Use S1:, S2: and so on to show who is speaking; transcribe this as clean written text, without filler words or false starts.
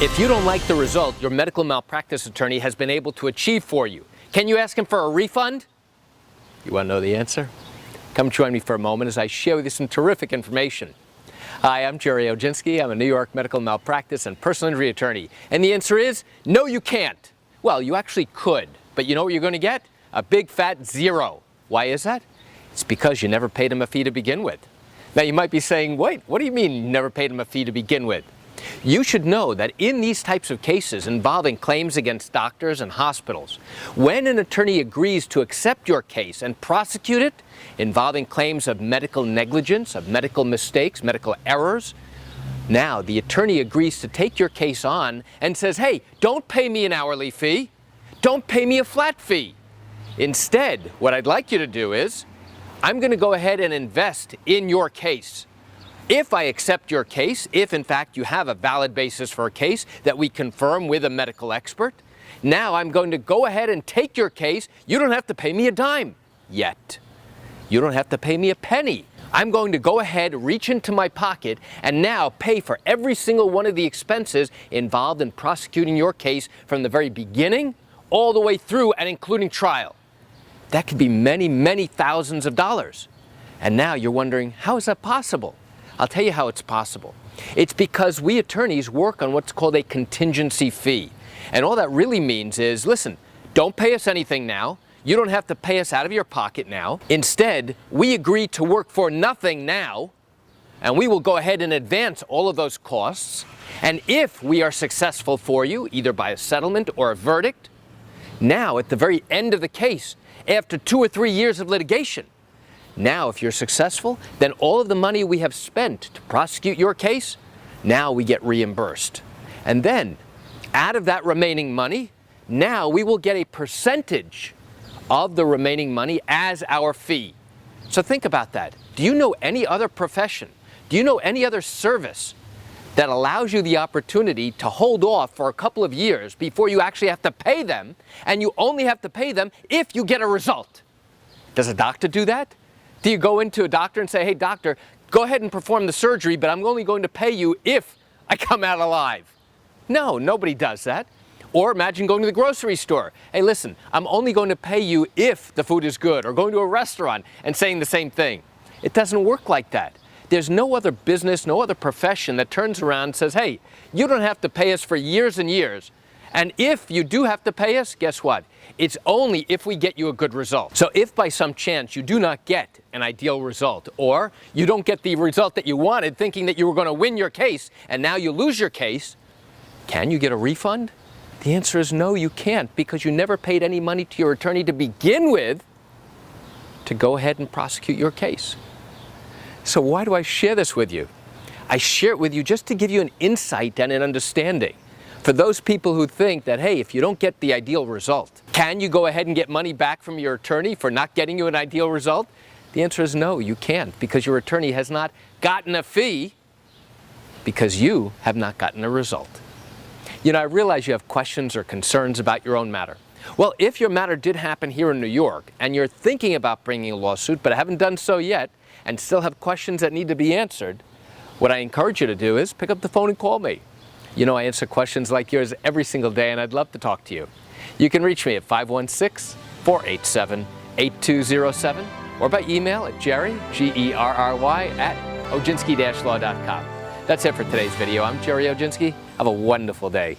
S1: If you don't like the result your medical malpractice attorney has been able to achieve for you, can you ask him for a refund? You want to know the answer? Come join me for a moment as I share with you some terrific information. Hi, I'm Gerry Oginski. I'm a New York medical malpractice and personal injury attorney. And the answer is, no, you can't. Well, you actually could, but you know what you're going to get? A big fat zero. Why is that? It's because you never paid him a fee to begin with. Now you might be saying, wait, what do you mean you never paid him a fee to begin with? You should know that in these types of cases involving claims against doctors and hospitals, when an attorney agrees to accept your case and prosecute it, involving claims of medical negligence, of medical mistakes, medical errors, now the attorney agrees to take your case on and says, hey, don't pay me an hourly fee, don't pay me a flat fee. Instead, what I'd like you to do is, I'm going to go ahead and invest in your case. If I accept your case, if in fact you have a valid basis for a case that we confirm with a medical expert, now I'm going to go ahead and take your case. You don't have to pay me a dime yet. You don't have to pay me a penny. I'm going to go ahead, reach into my pocket, and now pay for every single one of the expenses involved in prosecuting your case from the very beginning all the way through and including trial. That could be many, many thousands of dollars. And now you're wondering, how is that possible? I'll tell you how it's possible. It's because we attorneys work on what's called a contingency fee. And all that really means is, listen, don't pay us anything now. You don't have to pay us out of your pocket now. Instead, we agree to work for nothing now, and we will go ahead and advance all of those costs. And if we are successful for you, either by a settlement or a verdict, now at the very end of the case, after 2 or 3 years of litigation, now, if you're successful, then all of the money we have spent to prosecute your case, now we get reimbursed. And then, out of that remaining money, now we will get a percentage of the remaining money as our fee. So think about that. Do you know any other profession? Do you know any other service that allows you the opportunity to hold off for a couple of years before you actually have to pay them, and you only have to pay them if you get a result? Does a doctor do that? Do you go into a doctor and say, hey, doctor, go ahead and perform the surgery, but I'm only going to pay you if I come out alive? No, nobody does that. Or imagine going to the grocery store. Hey, listen, I'm only going to pay you if the food is good. Or going to a restaurant and saying the same thing. It doesn't work like that. There's no other business, no other profession that turns around and says, hey, you don't have to pay us for years and years. And if you do have to pay us, guess what? It's only if we get you a good result. So if by some chance you do not get an ideal result, or you don't get the result that you wanted thinking that you were going to win your case, and now you lose your case, can you get a refund? The answer is no, you can't, because you never paid any money to your attorney to begin with to go ahead and prosecute your case. So why do I share this with you? I share it with you just to give you an insight and an understanding. For those people who think that, hey, if you don't get the ideal result, can you go ahead and get money back from your attorney for not getting you an ideal result? The answer is no, you can't, because your attorney has not gotten a fee because you have not gotten a result. You know, I realize you have questions or concerns about your own matter. Well, if your matter did happen here in New York and you're thinking about bringing a lawsuit but haven't done so yet and still have questions that need to be answered, what I encourage you to do is pick up the phone and call me. You know, I answer questions like yours every single day, and I'd love to talk to you. You can reach me at 516-487-8207 or by email at Gerry, G-E-R-R-Y, at oginski-law.com. That's it for today's video. I'm Gerry Oginski. Have a wonderful day.